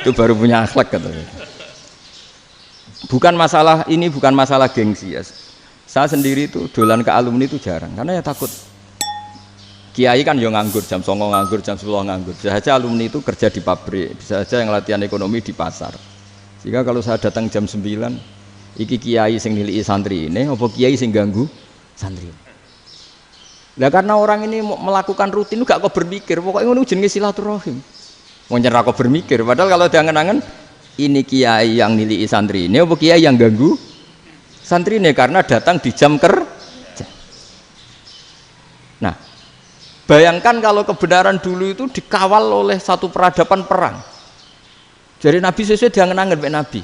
Itu baru punya akhlak katanya. Bukan masalah ini, bukan masalah gengsi ya. Saya sendiri itu dolan ke alumni itu jarang karena ya takut. Kiai kan yo nganggur jam 09.00 nganggur, jam 10 nganggur. Bisa saja alumni itu kerja di pabrik, bisa saja yang latihan ekonomi di pasar. Sehingga kalau saya datang jam 9, iki kiai sing nilai santri ini, apa kiai sing ganggu santri. Lah karena orang ini melakukan rutin gak kok berpikir, pokoknya ngono jenenge silaturahim. Mau nyerah kok berpikir, padahal kalau diangen-angen ini kiai yang nilai santri ini, apa kiai yang ganggu santri ini karena datang di jam kerja. Nah, bayangkan kalau kebenaran dulu itu dikawal oleh satu peradaban perang. Jadi Nabi sesuai diangen-angen Pak Nabi.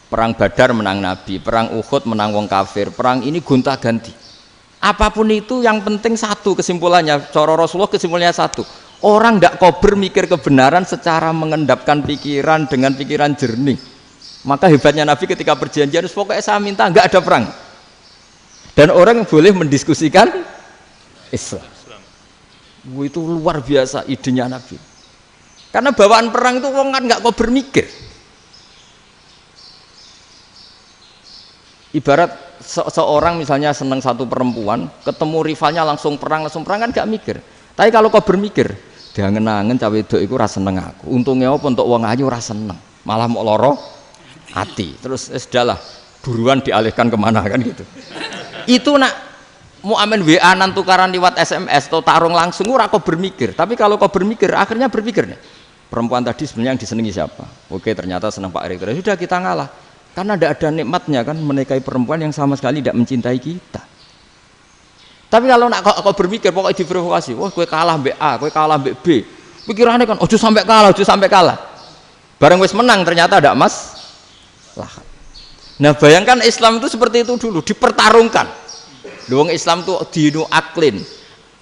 Perang Badar menang Nabi, perang Uhud menang wong kafir, perang ini gonta-ganti. Apapun itu yang penting satu kesimpulannya, cara Rasulullah kesimpulannya satu. Orang tidak kober mikir kebenaran secara mengendapkan pikiran dengan pikiran jernih. Maka hebatnya Nabi ketika perjanjian, pokoknya saya minta nggak ada perang. Dan orang boleh mendiskusikan Islam. Itu luar biasa idenya Nabi. Karena bawaan perang itu orang kan nggak kober mikir. Ibarat seorang misalnya seneng satu perempuan, ketemu rivalnya langsung perang kan gak mikir. Tapi kalau kau bermikir, diangen-angen cawe wedok iku ora seneng aku. Untungnya apa untuk wong ayu ora seneng, malah mau loro hati. Terus sudahlah, buruan dialihkan kemana kan gitu. Itu nak mau amen WA nan tukaran lewat SMS atau tarung langsung ora kau bermikir. Tapi kalau kau bermikir, akhirnya berpikir nih. Perempuan tadi sebenarnya yang disenangi siapa? Oke, ternyata senang Pak Erik. Sudah kita ngalah. Karena tidak ada nikmatnya kan menikahi perempuan yang sama sekali tidak mencintai kita. Tapi kalau nak kau berpikir pokoknya diprovokasi, wah kue kalah mbak A, kue kalah mbak B, pikirannya kan, ojo sampai kalah. Bareng wis menang ternyata ada emas. Lah. Nah bayangkan Islam itu seperti itu dulu, dipertarungkan. Luang Islam itu dinu aklin,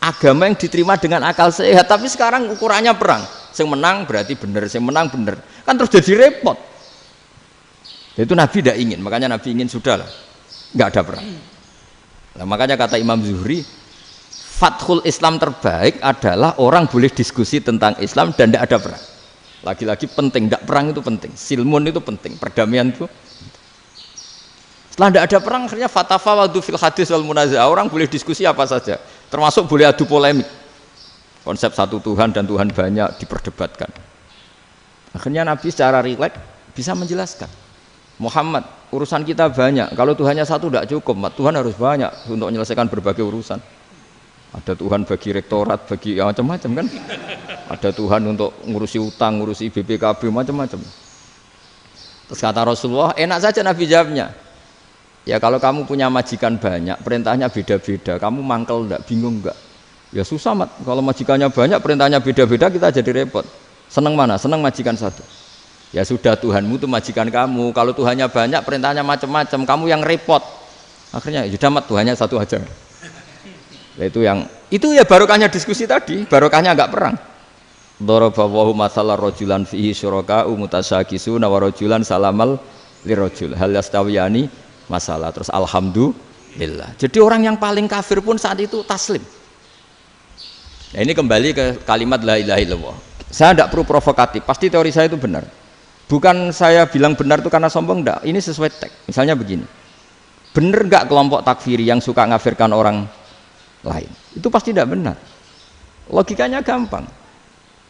agama yang diterima dengan akal sehat. Tapi sekarang ukurannya perang, yang menang berarti benar, yang menang benar, kan terus jadi repot. Itu Nabi tidak ingin, makanya Nabi ingin sudahlah, nggak ada perang. Nah, makanya kata Imam Zuhri, fathul Islam terbaik adalah orang boleh diskusi tentang Islam dan tidak ada perang. Lagi-lagi penting, tidak perang itu penting, silmun itu penting, perdamaian itu. Setelah tidak ada perang, akhirnya fatafawadu fil hadis wal munazah, orang boleh diskusi apa saja, termasuk boleh adu polemik. Konsep satu Tuhan dan Tuhan banyak diperdebatkan. Akhirnya Nabi secara rileks bisa menjelaskan. Muhammad, urusan kita banyak. Kalau Tuhannya satu tidak cukup, Tuhan harus banyak untuk menyelesaikan berbagai urusan. Ada Tuhan bagi rektorat, bagi macam-macam kan. Ada Tuhan untuk ngurusi utang, ngurusi BPKB, macam-macam. Terus kata Rasulullah, enak saja Nabi jawabnya. Ya kalau kamu punya majikan banyak, perintahnya beda-beda, kamu mangkel enggak, bingung enggak? Ya susah mat. Kalau majikannya banyak, perintahnya beda-beda, kita jadi repot. Senang mana? Senang majikan satu. Ya sudah Tuhanmu itu majikan kamu. Kalau Tuhannya banyak, perintahnya macam-macam, kamu yang repot. Akhirnya sudah mat Tuhannya satu aja. Nah, itu ya barokahnya diskusi tadi, barokahnya enggak perang. Daraballahu mathalan rajulan fihi syuraka'u mutasyakisuna wa rajulan salamal lirajul hal yastawiyani masalah. Terus alhamdulillah. Jadi orang yang paling kafir pun saat itu taslim. Nah, ini kembali ke kalimat la ilaha illallah. Saya tidak perlu provokatif, pasti teori saya itu benar. Bukan saya bilang benar itu karena sombong, enggak. Ini sesuai teks. Misalnya begini, benar enggak kelompok takfiri yang suka ngafirkan orang lain? Itu pasti tidak benar. Logikanya gampang.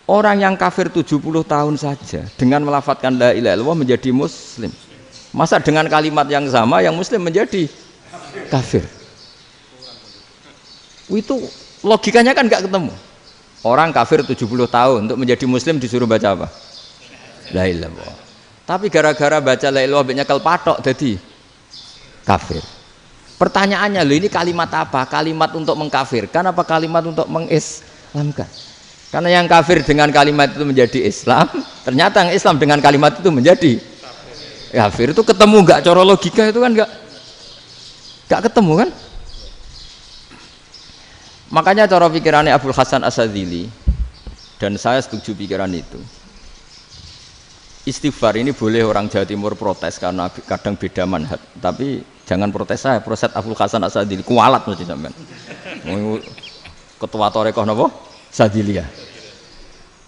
Orang yang kafir 70 tahun saja dengan melafadzkan la ilaha illallah menjadi muslim. Masa dengan kalimat yang sama yang muslim menjadi kafir? Itu logikanya kan enggak ketemu. Orang kafir 70 tahun untuk menjadi muslim disuruh baca apa? La ilaha illallah. Tapi gara-gara baca la ilaha illallah nyekel patok jadi kafir. Pertanyaannya, loh ini kalimat apa? Kalimat untuk mengkafirkan apa kalimat untuk mengislamkan? Karena yang kafir dengan kalimat itu menjadi Islam, ternyata yang Islam dengan kalimat itu menjadi kafir. Itu ketemu enggak cara logika itu kan enggak ketemu kan? Makanya cara pikirannya Abdul Hasan As-Sadzili, dan saya setuju pikiran itu. Istighfar ini boleh orang Jawa Timur protes karena kadang beda manhaj, tapi jangan protes saya, protes Abdul Hasan As-Sadzili, kualat mesti sampean. Ketua Torekoh napa? Sadziliyah.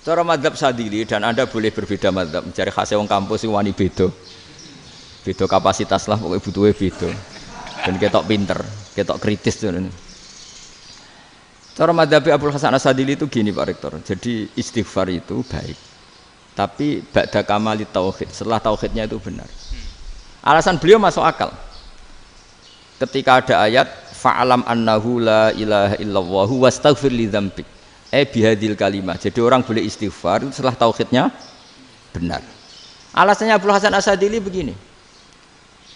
Cara madzhab Sadili dan Anda boleh berbeda madzhab. Mencari khasnya wong kampus sing wani beda. Beda kapasitas lah pokoknya butuhnya beda. Dan ketok pinter, ketok kritis tuh. Cara madzhab Abdul Hasan As-Sadili itu gini Pak Rektor. Jadi istighfar itu baik. Tapi ba'da kamali tauhid, setelah tauhidnya itu benar. Alasan beliau masuk akal. Ketika ada ayat fa'alam annahu la ilaha illallah wastaghfir li dzambik. Bihadil kalimah. Jadi orang boleh istighfar itu setelah tauhidnya benar. Alasannya Abdul Hasan As-Sadili begini.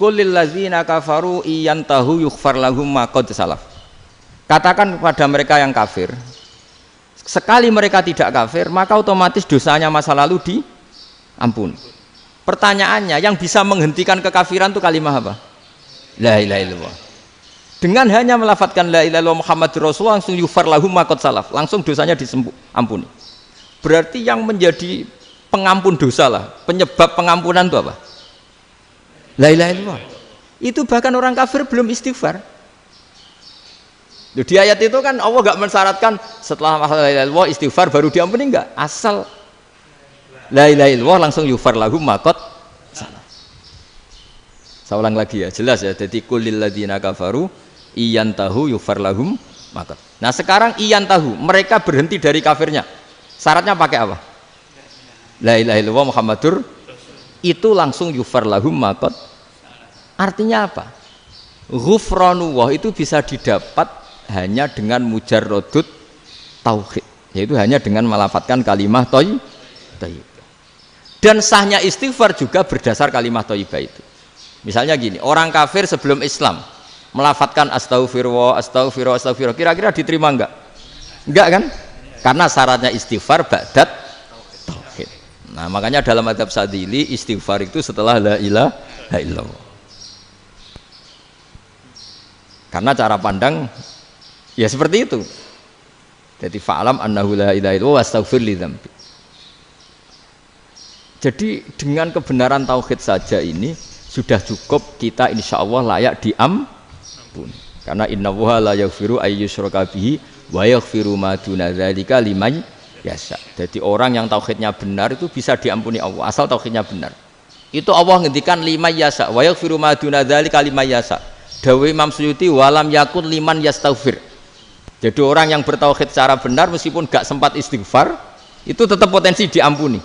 Qulil ladzina kafaru iyantahu yughfar lahum ma qad salaf. Katakan kepada mereka yang kafir, sekali mereka tidak kafir, maka otomatis dosanya masa lalu diampuni. Pertanyaannya, yang bisa menghentikan kekafiran itu kalimat apa? La ilaha illallah. Dengan hanya melafadzkan la ilaha illallah Muhammadur Rasulullah langsung yughfar lahum ma qad salaf, langsung dosanya diampuni. Berarti yang menjadi pengampun dosa lah, penyebab pengampunan itu apa? La ilaha illallah. Itu bahkan orang kafir belum istighfar. Di ayat itu kan Allah enggak mensyaratkan setelah la ilaha illallah istighfar baru diampuni, enggak. Asal la ilaha illallah langsung yughfar lahum ma qad salaf. Saya ulang lagi ya, jelas ya. Jadi kulil ladzina kafaru iyantahu yughfar lahum ma qad. Nah, sekarang iyantahu, mereka berhenti dari kafirnya. Syaratnya pakai apa? La ilaha illallah Muhammadur, itu langsung yughfar lahum ma qad. Artinya apa? Ghufranullah itu bisa didapat hanya dengan mujarrodut tauhid, yaitu hanya dengan melafadzkan kalimat thayyibah. Dan sahnya istighfar juga berdasar kalimat thayyibah itu. Misalnya gini, orang kafir sebelum Islam melafadzkan astaghfirullah, astaghfirullah, astaghfirullah, kira-kira diterima enggak? Enggak kan? Karena syaratnya istighfar ba'dat tauhid. Nah, makanya dalam madzhab Sadili istighfar itu setelah la ilaha illallah. Karena cara pandang ya seperti itu. Jadi fa'alam annahu la ilaha illallah wastaghfir li dzambi. Jadi dengan kebenaran tauhid saja ini sudah cukup kita insya Allah layak diampuni. Karena innallaha la yaghfiru ayyusyraka bihi wa yaghfiru ma duna dzalika liman yasha. Jadi orang yang tauhidnya benar itu bisa diampuni Allah asal tauhidnya benar. Itu Allah ngendikan liman yasha wa yaghfiru ma duna dzalika liman yasha. Dawe Imam Suyuti walam yakun liman yastaghfir. Jadi orang yang bertauhid secara benar meskipun gak sempat istighfar itu tetap potensi diampuni.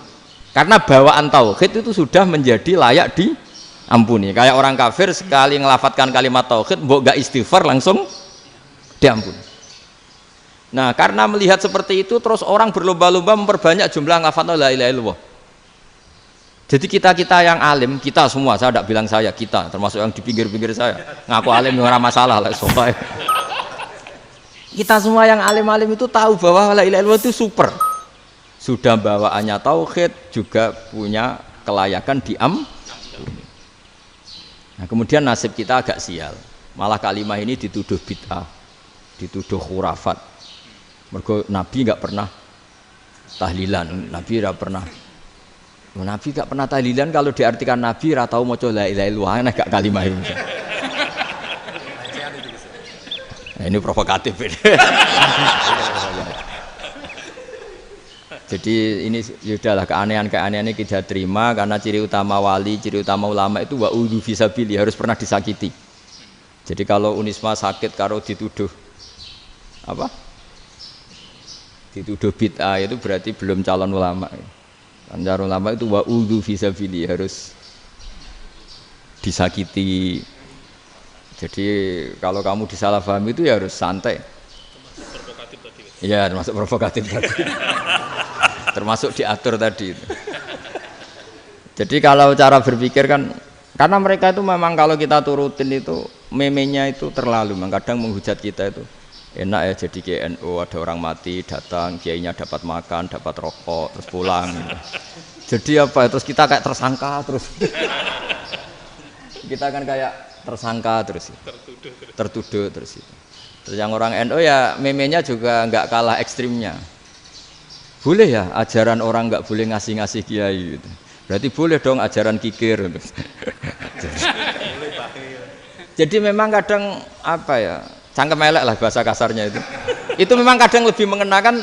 Karena bawaan tauhid itu sudah menjadi layak diampuni. Kayak orang kafir sekali ngelafadzkan kalimat tauhid mbok gak istighfar langsung diampuni. Nah, karena melihat seperti itu terus orang berlomba-lomba memperbanyak jumlah ngelafadzkan la ilaha illallah. Jadi kita yang alim, kita semua, saya tidak bilang saya, kita termasuk yang di pinggir-pinggir saya ngaku alim orang masalah lah soalnya. Kita semua yang alim-alim itu tahu bahwa la ilaha illallah itu super. Sudah bawaannya tauhid, juga punya kelayakan diampuni. Nah, kemudian nasib kita agak sial. Malah kalimat ini dituduh bid'ah, dituduh khurafat. Mergo Nabi enggak pernah tahlilan, Nabi enggak pernah. Nabi enggak pernah tahlilan, kalau diartikan Nabi ora tau maca la ilaha illallah, nek gak kalimat ini. Nah, ini provokatif ini. Jadi ini sudahlah keanehan-keanehan ini kita terima karena ciri utama wali, ciri utama ulama itu wa'udhu fisabili, harus pernah disakiti. Jadi kalau Unisma sakit karo dituduh apa? Dituduh bid'ah itu berarti belum calon ulama. Calon ulama itu wa'udhu fisabili, harus disakiti. Jadi kalau kamu disalahpahami itu ya harus santai. Provokatif tadi. Iya, termasuk provokatif tadi. Termasuk diatur tadi itu. Jadi kalau cara berpikir kan, karena mereka itu memang kalau kita turutin itu memenya itu terlalu, kadang menghujat kita itu enak ya jadi KNU, ada orang mati datang, kiainya dapat makan, dapat rokok, terus pulang gitu. Jadi apa, terus kita kayak tersangka terus. Kita kan kayak tersangka terus, tertuduh terus itu. Terus yang orang NU ya memenya juga nggak kalah ekstrimnya. Boleh ya ajaran orang nggak boleh ngasih kiai gitu. Berarti boleh dong ajaran kikir. Jadi memang kadang apa ya, cangkem elek lah bahasa kasarnya itu. Itu memang kadang lebih mengenakan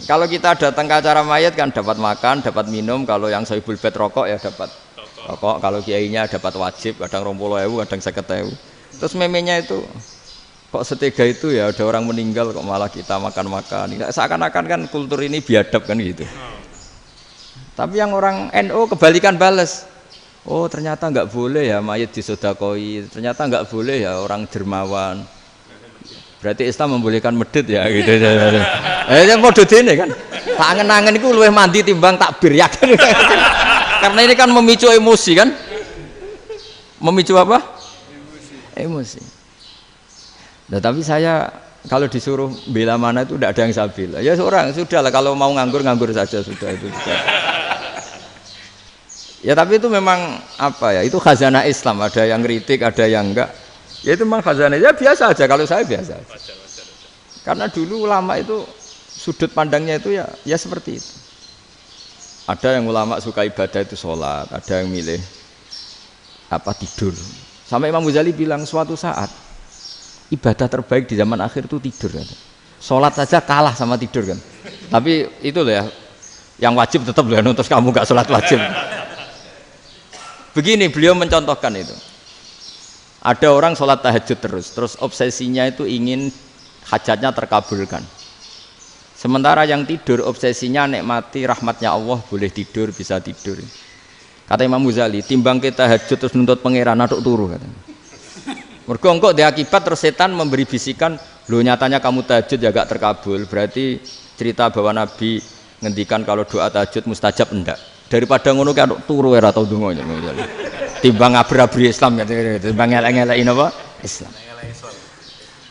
Kalau kita datang ke acara mayat kan dapat makan, dapat minum. Kalau yang sohibul bed rokok ya dapat rokok. Kalau kiainya dapat wajib, kadang 20.000, kadang 50.000. Terus memenya itu kok setega itu ya, ada orang meninggal kok malah kita makan-makan. Seakan-akan kan kultur ini biadab kan gitu. Tapi yang orang NU kebalikan bales. Oh ternyata nggak boleh ya mayat disodakoi. Ternyata nggak boleh ya orang dermawan. Berarti Islam membolehkan medit ya gitu. Yang podo dene kan. Tak angen-angen iku luwih mandi timbang takbir ya kan. Karena ini kan memicu emosi kan. Memicu apa? Emosi. Nah, tapi saya kalau disuruh bela mana itu tidak ada yang saya bela. Ya seorang sudah lah, kalau mau nganggur saja sudah itu. Ya tapi itu memang apa ya? Itu khazanah Islam. Ada yang kritik, ada yang enggak. Ya itu memang khazanah. Ya biasa aja kalau saya biasa. Karena dulu ulama itu sudut pandangnya itu ya seperti itu. Ada yang ulama suka ibadah itu sholat, ada yang milih apa tidur. Sampai Imam Ghazali bilang suatu saat ibadah terbaik di zaman akhir itu tidur kan. Sholat saja kalah sama tidur kan. Tapi itu loh ya, yang wajib tetap loh, terus kamu gak sholat wajib. Begini beliau mencontohkan itu. Ada orang sholat tahajud terus obsesinya itu ingin hajatnya terkabulkan. Sementara yang tidur obsesinya nikmati rahmatnya Allah, boleh tidur, bisa tidur. Kata Imam Ghazali, timbang kita tahajud terus nuntut pangeran aduk turu katanya. Mergo engko dia akibat terus setan memberi bisikan, lho nyatanya kamu tahajud ya gak terkabul. Berarti cerita bahwa Nabi ngendikan kalau doa tahajud mustajab enggak. Daripada ngono ki aduk turu ora tau ndonga. Timbang abri-abri Islam ya, timbang elek-elekin apa? Islam.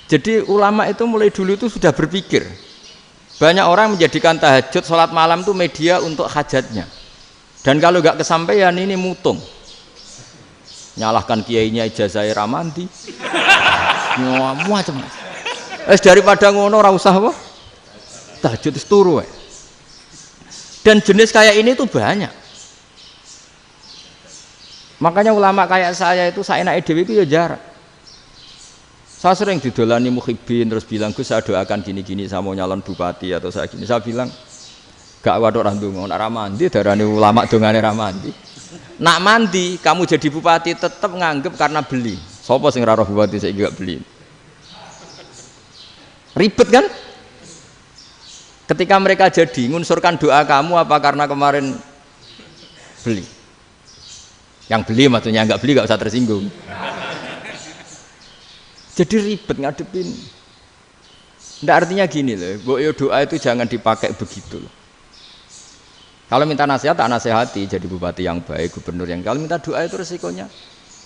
Jadi ulama itu mulai dulu itu sudah berpikir. Banyak orang menjadikan tahajud, sholat malam itu media untuk hajatnya. Dan kalau nggak kesampaian ini mutung. Nyalahkan kiainya ijazah ramandi. Macam. Daripada ngono ora usah apa? Tahajud itu turu. Dan jenis kayak ini tuh banyak. Makanya ulama kayak saya itu saenake dhewe itu ya jarak. Saya sering didolani muhibbin terus bilang, Gus saya doakan gini-gini, saya mau nyalon bupati atau saya gini. Saya bilang, gak waduh orang dongo, nak ramandi, darani ulama dongane ramandi. Nak mandi, kamu jadi bupati tetap nganggep karena beli. Sopo sing raro bupati saya gak beli. Ribet kan? Ketika mereka jadi, ngunsurkan doa kamu apa karena kemarin beli? Yang beli maksudnya, nggak beli gak usah tersinggung. Jadi ribet ngadepin. Nggak artinya gini loh, doa itu jangan dipakai begitu loh. Kalau minta nasihat, tak nasihati jadi bupati yang baik, gubernur yang. Kalau minta doa itu resikonya.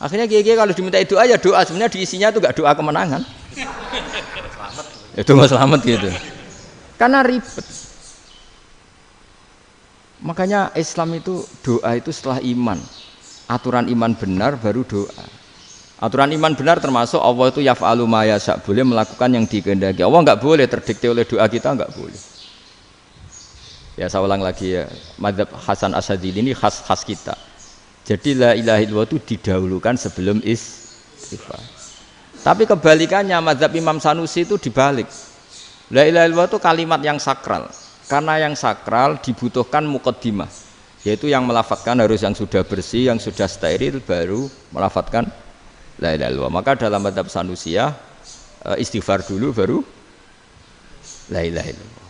Akhirnya kiai kalau diminta doa ya doa, sebenarnya diisinya itu nggak doa kemenangan. Itu nggak selamat gitu. Karena ribet. Makanya Islam itu doa itu setelah iman. Aturan iman benar baru doa. Aturan iman benar termasuk Allah itu yaf'alu ma yasha, boleh melakukan yang dikehendaki. Allah enggak boleh terdikte oleh doa kita, enggak boleh. Ya saya ulang lagi ya, mazhab Hasan Asyadzili ini khas kita. Jadi la ilaha illallah itu didahulukan sebelum istighfar. Tapi kebalikannya mazhab Imam Sanusi itu dibalik. La ilaha illallah itu kalimat yang sakral. Karena yang sakral dibutuhkan muqaddimah, yaitu yang melafadzkan harus yang sudah bersih, yang sudah steril baru melafadzkan la ilaha illallah. Maka dalam mazhab Sanusiyah istighfar dulu baru la ilaha illallah.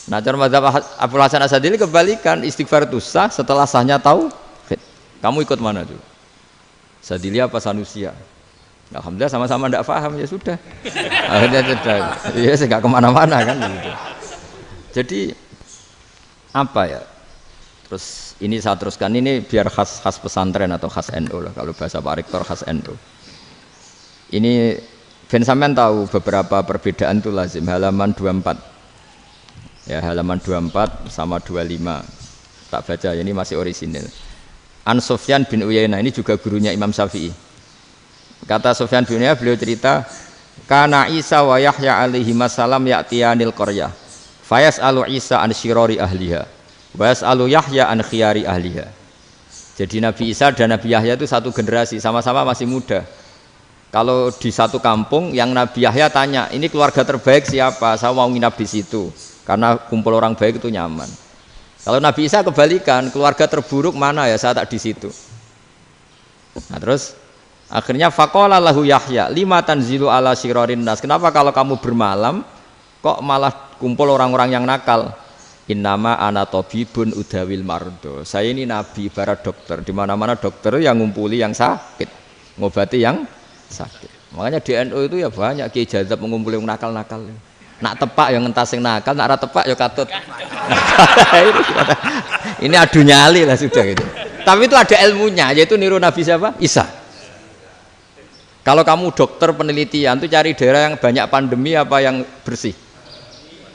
Nah, cara mazhab Abdul Hasan Asyadzili kebalikan, istighfar itu sah setelah sahnya tauhid. Kamu ikut mana dulu? Asyadzili apa Sanusiyah? Alhamdulillah sama-sama tidak paham ya sudah. Akhirnya sudah. Ya saya nggak kemana-mana kan gitu. Jadi apa ya? Terus ini saya teruskan, ini biar khas pesantren atau khas NU lah, kalau bahasa Pak Rektor khas NU. Ini Ben sampean tahu beberapa perbedaan itu lazim, halaman 24. Ya, halaman 24 sama 25. Tak baca, ini masih orisinil. An Sufyan bin Uyainah, ini juga gurunya Imam Syafi'i. Kata Sufyan bin Uyainah, beliau cerita, kana Isa wa Yahya alaihi masalam ya'tiyanil qaryah. Fayas'alu Isa an syirari ahliha. Was'alu Yahya an khiyari ahliha. Jadi Nabi Isa dan Nabi Yahya itu satu generasi, sama-sama masih muda. Kalau di satu kampung yang Nabi Yahya tanya, ini keluarga terbaik siapa? Saya mau nginap di situ. karena kumpul orang baik itu nyaman. Kalau Nabi Isa kebalikan, keluarga terburuk mana ya saya tak di situ. Nah terus akhirnya faqala lahu Yahya lima tanzilu ala syirarin nas. Kenapa kalau kamu bermalam kok malah kumpul orang-orang yang nakal? Innama ana tabibun udawil mardo. Saya ini nabi ibarat dokter. Di mana-mana dokter yang ngumpuli yang sakit, ngobati yang sakit. Makanya di NU itu ya banyak Kiai Jazab mengumpuli yang nakal-nakal. Nak tepak yang ngentas yang nakal, nak ra tepak ya katut. Ini adu nyali lah sudah gitu. Tapi itu ada ilmunya, yaitu niru Nabi siapa? Isa. Kalau kamu dokter penelitian tuh cari daerah yang banyak pandemi apa yang bersih?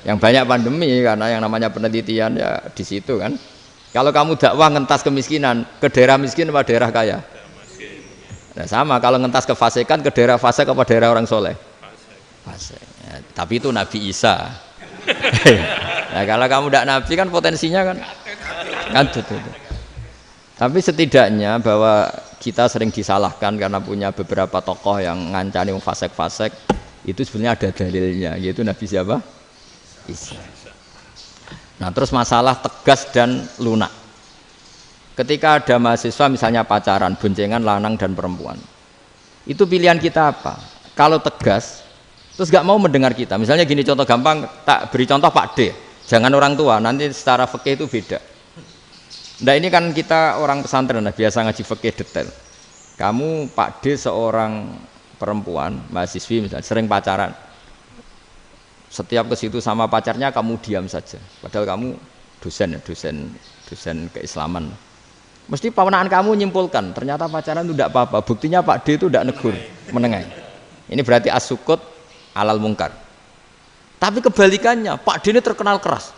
Yang banyak pandemi, karena yang namanya penelitian ya di situ kan. Kalau kamu dakwah ngentas kemiskinan, ke daerah miskin apa daerah kaya? Nah sama, kalau ngentas kefasikan ke daerah fasik apa daerah orang soleh? Fasik. Ya, tapi itu Nabi Isa. Nah kalau kamu tidak Nabi kan potensinya kan itu. Tapi setidaknya bahwa kita sering disalahkan karena punya beberapa tokoh yang ngancani fasik-fasik, itu sebenarnya ada dalilnya, yaitu Nabi siapa? Isa. Nah terus masalah tegas dan lunak. Ketika ada mahasiswa misalnya pacaran, boncengan lanang dan perempuan, itu pilihan kita apa? Kalau tegas terus gak mau mendengar kita, misalnya gini contoh gampang, tak beri contoh Pak D, jangan orang tua, nanti secara fikih itu beda. Nah ini kan kita orang pesantren, nah, biasa ngaji fikih detail. Kamu Pak D seorang perempuan, mahasiswi misalnya, sering pacaran, setiap ke situ sama pacarnya kamu diam saja, padahal kamu dosen keislaman. Mesti pamanaan kamu nyimpulkan, ternyata pacaran itu tidak apa-apa, buktinya Pak D itu tidak negur, menengahi. Ini berarti as-sukut alal mungkar. Tapi kebalikannya, Pak D ini terkenal keras.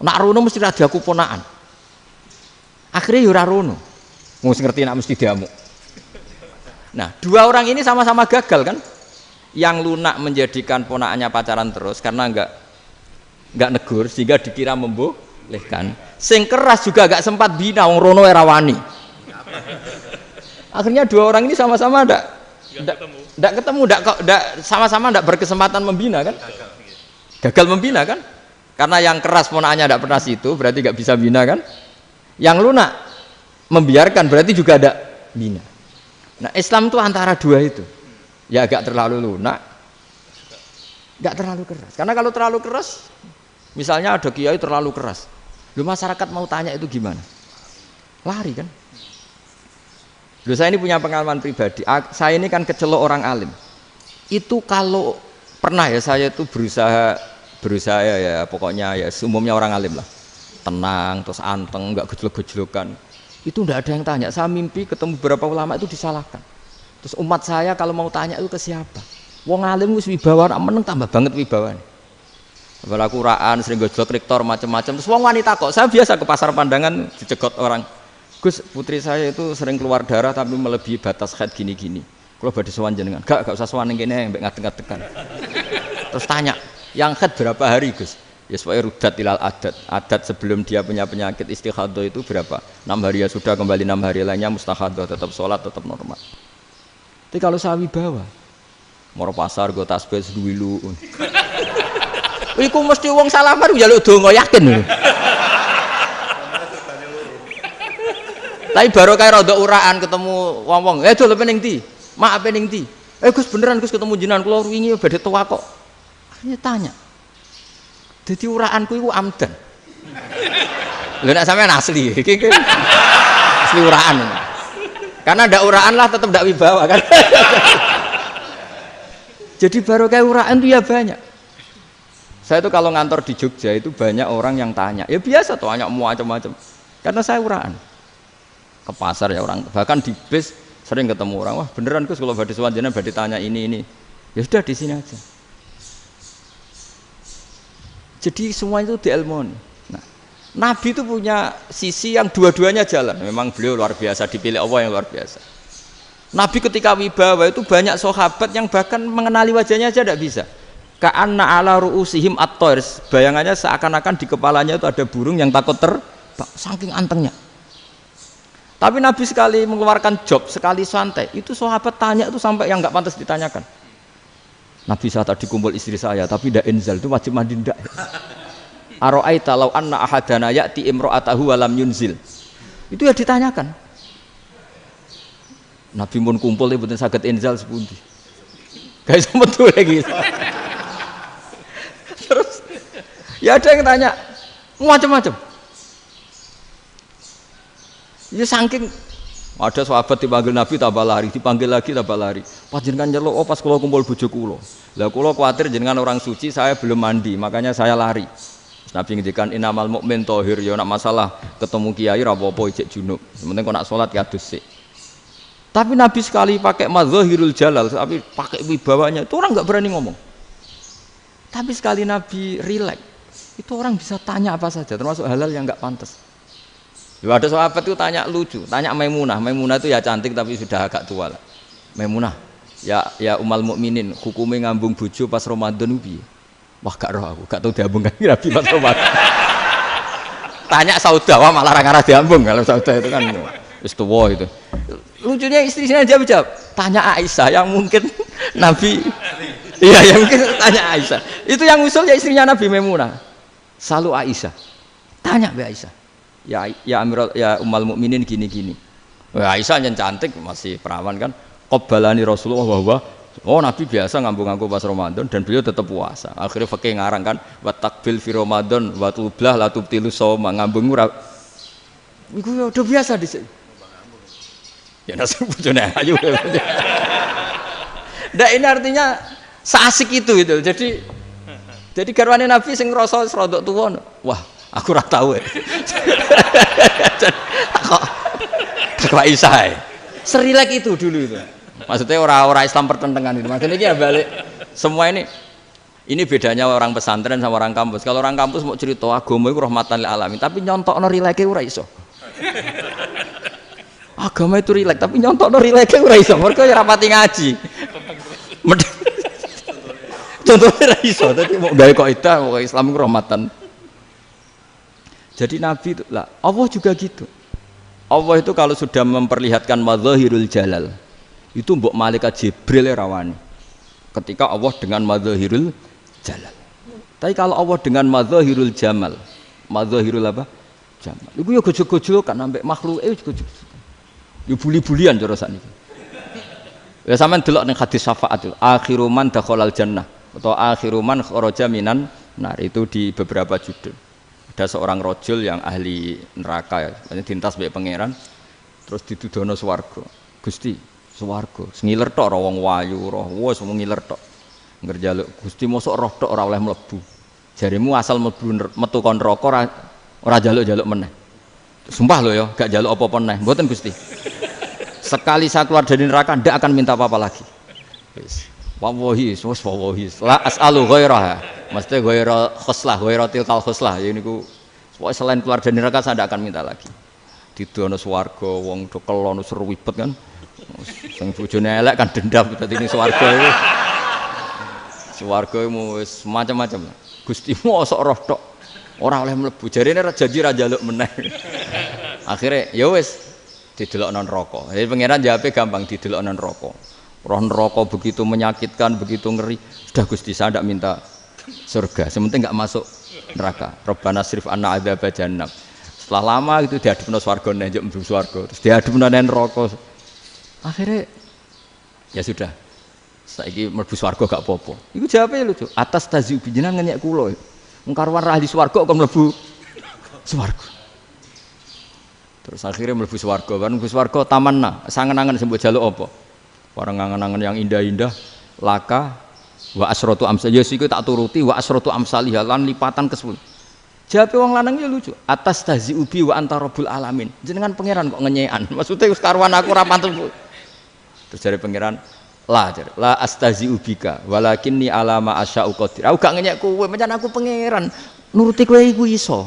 Nak rono mesti ada aku ponaan. Akhirnya yura rono. Mesti ngerti nak mesti diamuk. Nah, dua orang ini sama-sama gagal kan? Yang lunak menjadikan ponaannya pacaran terus karena enggak negur sehingga dikira membolehkan. Sing keras juga enggak sempat bina wong rono era wani. Akhirnya dua orang ini sama-sama enggak ketemu, sama-sama enggak berkesempatan membina kan? Gagal membina kan? Karena yang keras ponaannya enggak pernah situ, berarti enggak bisa bina kan? Yang lunak membiarkan berarti juga ada bina. Nah, Islam itu antara dua itu. Ya agak terlalu lunak, enggak terlalu keras. Karena kalau terlalu keras, misalnya ada kiai terlalu keras, lu masyarakat mau tanya itu gimana? Lari kan? Lu saya ini punya pengalaman pribadi. Saya ini kan kecelok orang alim. Itu kalau pernah ya saya itu berusaha ya pokoknya ya umumnya orang alim lah. Tenang, terus anteng, enggak gejlok-gejlokan. Itu enggak ada yang tanya. Saya mimpi ketemu beberapa ulama itu disalahkan. Terus umat saya kalau mau tanya itu ke siapa? Wong alim wis wibawa, meneng tambah banget wibawane. Kepala kuraan, sering gojlok rektor macam-macam. Terus wong wanita kok, saya biasa ke pasar pandangan dicegot orang. Gus, putri saya itu sering keluar darah tapi melebihi batas haid gini-gini. Kalau badhe sowan jenengan, gak usah sowan ning kene mbek ngadeg-ngadegan. Terus tanya, yang haid berapa hari, Gus? Ya supaya rudat ilal adat sebelum dia punya penyakit istihadah itu berapa? 6 hari ya sudah, kembali 6 hari lainnya mustahadah, tetap sholat, tetap normal. Tapi kalau saya wibawa mau pasar gue tasbih seduwilu iku mesti wong salaman njaluk donga yakin. Tapi baru kayak rada uraan ketemu wong-wong, dol pening ndi? Mak pening ndi? Gus beneran Gus ketemu jenengan kula wingi badhe tuwa kok. Akhirnya tanya. Jadi uraanku itu amdan. Lho nek sampean asli, iki asli uraan. Karena ndak uraan lah tetap ndak wibawa kan. Jadi baru kayak uraan itu ya banyak. Saya itu kalau ngantor di Jogja itu banyak orang yang tanya. Ya biasa tuh tanya macam-macam. Karena saya uraan. Ke pasar ya orang, bahkan di bis sering ketemu orang. Wah beneran Gus kalau badhe sowan jenengan badhe tanya ini. Ya sudah di sini aja. Jadi semua itu diilmoni. Nah, Nabi itu punya sisi yang dua-duanya jalan. Memang beliau luar biasa, dipilih Allah yang luar biasa. Nabi ketika wibawa itu banyak sahabat yang bahkan mengenali wajahnya aja tidak bisa. Ka'anna ala ru'usihim at-thair. Bayangannya seakan-akan di kepalanya itu ada burung yang takut terbang, saking antengnya. Tapi Nabi sekali mengeluarkan job, sekali santai, itu sahabat tanya itu sampai yang nggak pantas ditanyakan. Nabi saya tadi kumpul istri saya, tapi tidak enzal itu wajib mandi ndak. Aro'aita law anna ahadana ya'ti imra'atahu wa lam yunzil. Itu ya ditanyakan. Nabi mun kumpul mboten saged inzal sepundi. Guys metu lagi. Terus ya ada yang tanya macam-macam. Ya saking ada sahabat dipanggil Nabi tambah lari, dipanggil lagi tambah lari. Panjenengan nyeluk, oh pas kula kumpul bojo kula. Lah kula kuwatir jenengan orang suci, saya belum mandi, makanya saya lari. Nabi ngendikan innamal mukmin thahir, ya nak masalah ketemu kiai ra apa-apa ijek junub. Sementing kok nak salat ya adus sik. Tapi Nabi sekali pakai madzahirul jalal, tapi pakai wibawanya, itu orang enggak berani ngomong. Tapi sekali Nabi rileks, itu orang bisa tanya apa saja, termasuk halal yang enggak pantas. Ya, ada sahabat itu tanya lucu, tanya Maimunah. Maimunah itu ya cantik tapi sudah agak tua lah. Maimunah, ya umal mukminin, hukumnya ngambung bojo pas Ramadan piye? Wah gak roh aku, gak tahu diambung kan Nabi pas Ramadan. Tanya Saudah, wah malah orang-orang diambung kalau Saudah itu kan wis tuwa itu. Lucunya istrinya jawab, tanya Aisyah yang mungkin Nabi, iya yang mungkin tanya Aisyah. Itu yang usul ya istrinya Nabi Maimunah. Selalu Aisyah, tanya Mbak Aisyah. Ya Amirul ya umal mukminin gini-gini. Wah Aisyah yang cantik masih perawan kan. Qabbalani Rasulullah bahwa oh Nabi biasa ngambung-ngambung pas Ramadan dan beliau tetap puasa. Akhirnya fakih ngarang kan wa takbil fi Ramadan wa tublah la tubtilu shauma ngambung ora. Iku ya udah biasa di sini. Ya nasi bojone ayu. Ndak ini artinya seasik itu gitu. Jadi garwane Nabi sing ngrasa rodok tuwa. Wah, aku ora tahu. Kok Aisyah. Serilek itu dulu itu. Maksudnya orang-orang Islam pertentangan itu. Maksudnya ini ya balik semua ini bedanya orang pesantren sama orang kampus. Kalau orang kampus mau cerita agama itu rahmatan lil alamin, tapi nyontokno rileke ora iso. Agama itu rilek, tapi nyontokno rileke ora iso. Mergo ya rapati ngaji. Contohnya ora iso, dadi mau gawe kaidah kok Islam itu rahmatan. Jadi Nabi itu lah, Allah juga gitu. Allah itu kalau sudah memperlihatkan madzahirul jalal, itu mbok malaikat Jibril rawani. Ketika Allah dengan madzahirul jalal. Tapi kalau Allah dengan madzahirul jamal, madzahirul apa? Jamal. Iku ya gojok-gojok kan ambek makhluk gojok. Ya buli-bulian cara sakniki. Ya sampean delok ning hadis syafaat itu, akhiru man dakhalal jannah atau akhiru man kharaja minan nar itu di beberapa judul. Ada seorang rojul yang ahli neraka ya, dintas mbek pangeran terus ditudono swarga. Gusti, swarga, ngiler tok ora wong wayu, roh wis wong ngiler tok. Ngerjaluk Gusti mosok roh tok ora oleh mlebu. Jarimu asal mlebu metu kon neraka ora jaluk-jaluk meneh. Sumpah lho ya, gak jaluk apa-apa meneh. Mboten Gusti. Sekali saya keluar dari neraka ndak akan minta apa-apa lagi. Wis. Wallahi, wallahi. La as'alu ghairaha. Mesti ghaira khuslah, ghaira tilkal khuslah. Ya niku pokoke selain keluar dari neraka saya ndak akan minta lagi. Didono swarga wong do kelon seru wibet kan. Sing bojone elek kan dendam dadi ning swarga iku. Swarga wis macam-macam. Gusti mosok roh tok ora oleh mlebu. Jarine janji ra njaluk meneh. Akhire ya wis didelokno neraka. Jadi pangeran jawabe gampang didelokno neraka. Roh neraka begitu menyakitkan, begitu ngeri. Sudah Gusti saya tidak minta surga, sementing enggak masuk neraka. Rabbana srif anna adzab jahannam. Setelah lama itu diadepno swarga njuk mlebu swarga, terus diadepno nang neraka. Akhirnya ya sudah. Saiki mlebu swarga gak apa-apa. Iku jawabe lucu. Atas taziu jenengan ngenyek kula. Wong karuan ra di swarga kok mlebu swarga. Terus akhirnya mlebu swarga, kan mlebu swarga tamanna, sangen-angen sing mbok jaluk apa? Orang angan-angan yang indah-indah, laka, wa asratu amsal. Ya siku tak turuti wa asratu amsalih lan lipatan ke-10. Jawabe wong lanang ya lucu. Atas tahzi ubi wa anta rabbul alamin. Jenengan pangeran kok ngenyekan. Maksudnya wis karuan aku ora pantes. Terus jare pangeran, la astahzi ubika walakinni alama asya'u qadir. Aku gak ngenyek kowe, pancen aku pangeran. Nuruti kowe iku iso.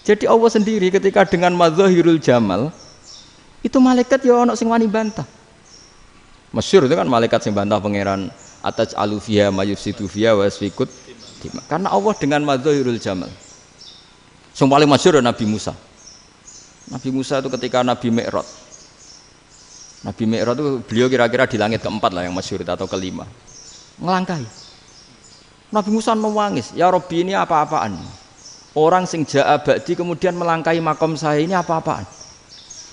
Jadi Allah sendiri ketika dengan madzahirul jamal itu malaikat ya ono sing wani bantah. Masyhur itu kan malaikat sing bantah pangeran atas alufia mayufsidu fiha wa yasfikut karena Allah dengan madzahirul jamal. Yang paling masyhur Nabi Musa. Nabi Musa itu ketika Nabi Mi'raj. Nabi Mi'raj itu beliau kira-kira di langit keempat lah yang masyhur atau kelima. Ngelangkahi. Nabi Musa nangis, ya Rabbi ini apa-apaan? Orang sing ja'a ba'di kemudian melangkahi makom saya ini apa-apaan?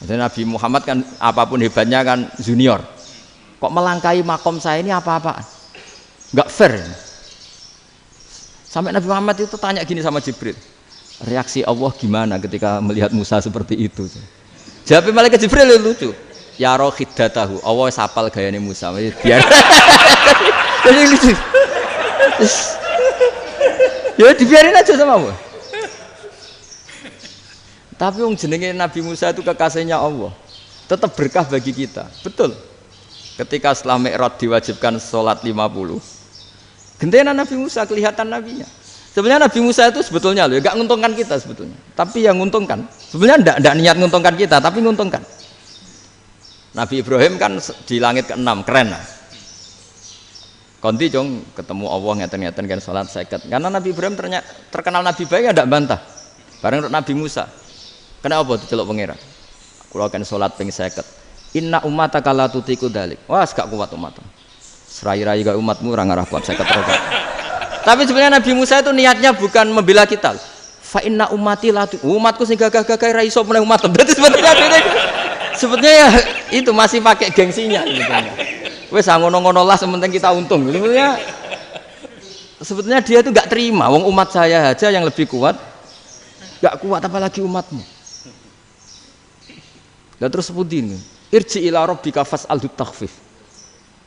Jadi Nabi Muhammad kan apapun hebatnya kan junior. Kok melangkahi makom saya ini apa-apaan? Enggak fair. Sampai Nabi Muhammad itu tanya gini sama Jibril. Reaksi Allah gimana ketika melihat Musa seperti itu? Jawab malaikat Jibril lucu. Ya rohidatahu, Allah sapal gayane Musa. Biar. Jadi lucu. Ya dibiarin aja sama Allah. Tapi yang jenenge Nabi Musa itu kekasihnya Allah, tetap berkah bagi kita. Betul. Ketika setelah Mi'raj diwajibkan sholat 50, gentenan Nabi Musa kelihatan nabinya. Sebenarnya Nabi Musa itu sebetulnya loh, gak nguntungkan kita sebetulnya. Tapi yang nguntungkan, sebenarnya ndak niat nguntungkan kita, tapi nguntungkan. Nabi Ibrahim kan di langit ke-6, keren lah. Konti jong ketemu Allah ngeten-ngeten kan sholat 50. Karena Nabi Ibrahim terkenal Nabi baik, ndak bantah. Bareng Nabi Musa. Kenapa diceluk pangeran? Kula kan salat ping 50. Inna ummataka la tutiku dalik. Wah, gak kuat umat. Serai-rai gak umatmu ora ngarah kuat 50 rakaat. Tapi sebenarnya Nabi Musa itu niatnya bukan membela kita. Fa inna ummati la umatku sing gagah-gagah ra iso meneh umat. Berarti sebetulnya ya itu masih pakai gengsinya sebetulnya. Wes ngono-ngono lah sementing kita untung. Sebetulnya dia itu gak terima wong umat saya aja yang lebih kuat. Gak kuat apalagi umatmu. Lah terus sebutin irji ila rabbika fas'alhu takhfif.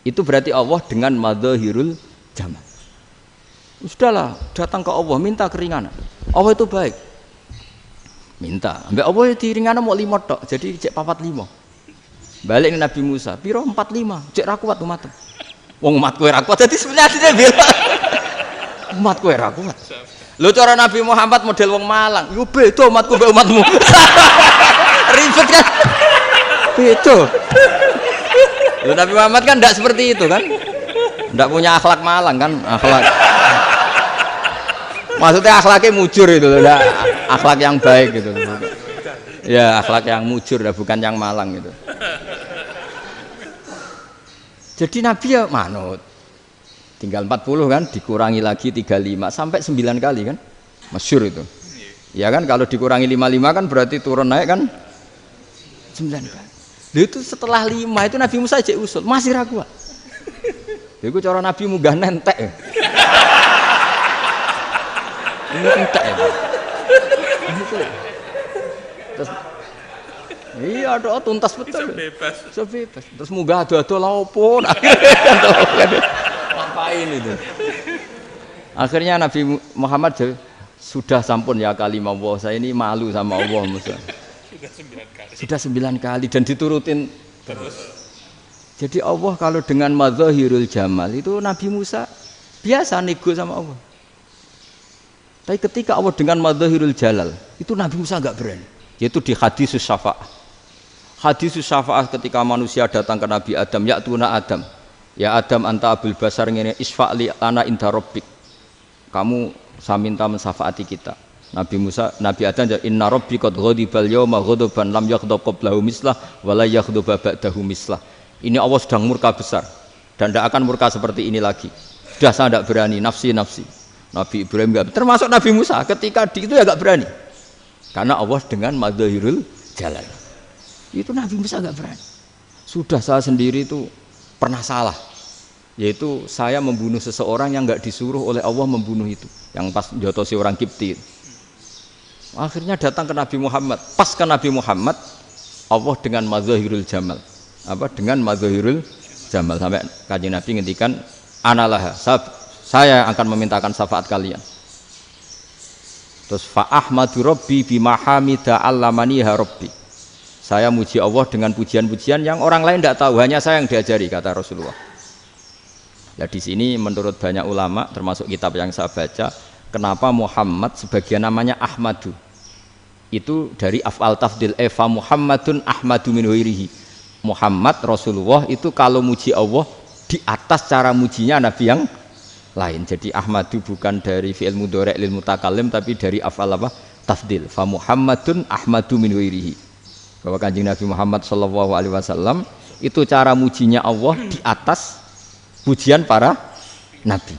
Itu berarti Allah dengan madzahirul jamal. Sudahlah, datang ke Allah minta keringanan. Allah itu baik. Minta, ambek Allah diringana mau 5 tok, jadi cek 45. Balik ke Nabi Musa, piro 45, cek ra kuat umat. Wong umatku ra kuat, jadi sebenarnya dia bilang umatku ra kuat. Lho cara Nabi Muhammad model wong Malang, yo beda umatku mbek umatmu. Ribet kan? Beda. Lho Nabi Muhammad kan enggak seperti itu kan? Enggak punya akhlak Malang kan? Akhlak. Maksudnya akhlaknya mujur itu loh, akhlak yang baik gitu. Ya, akhlak yang mujur bukan yang Malang gitu. Jadi Nabi ya manut. Tinggal 40 kan, dikurangi lagi 35 sampai 9 kali kan? Masyhur itu. Ya kan kalau dikurangi 55 kan berarti turun naik kan 9 kali. Lalu itu setelah 5 itu Nabi Musa aja usul, masih ragu. Itu cara Nabi munggah nentek. Ini entek ya. Terus iya doa tuntas betul. Bisa bebas. Terus munggah ado-ado lha opo? Ngapain itu? Akhirnya Nabi Muhammad sudah sampun ya kalimah Allah, saya ini malu sama Allah Musa. Sudah 9 kali dan diturutin terus. Jadi Allah kalau dengan madzahirul jamal itu Nabi Musa biasa nego sama Allah. Tapi ketika Allah dengan madzahirul jalal itu Nabi Musa enggak berani. Yaitu di hadisus syafa'ah. Hadisus syafa'ah ketika manusia datang ke Nabi Adam, ya tuna Adam. Ya Adam anta abul basar ngene isfa'li ana inda rabbik. Kamu saya minta mensafaati kita. Nabi Musa, Nabi Adam ya inna rabbi qad ghadibal yauma ghadaban lam yaghdab qablahu mislah wa la yaghdab ba'dahu mislah. Ini Allah sedang murka besar dan tidak akan murka seperti ini lagi. Sudah saya tidak berani, nafsi. Nabi Ibrahim enggak, termasuk Nabi Musa ketika itu ya enggak berani. Karena Allah dengan madzahirul jalal. Itu Nabi Musa enggak berani. Sudah saya sendiri itu pernah salah. Yaitu saya membunuh seseorang yang enggak disuruh oleh Allah membunuh itu. Yang pas jotosi orang Kipti. Akhirnya datang ke Nabi Muhammad. Pas ke Nabi Muhammad, Allah dengan madzahirul jamal. Dengan madzahirul jamal sampai Kanjeng Nabi ngendikan analah saya akan memintakan syafaat kalian. Terus fa ahmadu rabbi bima hamida allamaniha rabbi. Saya muji Allah dengan pujian-pujian yang orang lain tidak tahu, hanya saya yang diajari, kata Rasulullah. Nah di sini menurut banyak ulama termasuk kitab yang saya baca, kenapa Muhammad sebagian namanya Ahmadu? Itu dari af'al tafdil fa Muhammadun Ahmadu min ghairihi. Muhammad Rasulullah itu kalau muji Allah di atas cara mujinya Nabi yang lain. Jadi Ahmadu bukan dari fi'il mudhari' lil mutakallim tapi dari af'al apa? Tafdil. Fa Muhammadun Ahmadu min ghairihi. Bahwa Kanjeng Nabi Muhammad sallallahu alaihi wasallam itu cara mujinya Allah di atas pujian para nabi.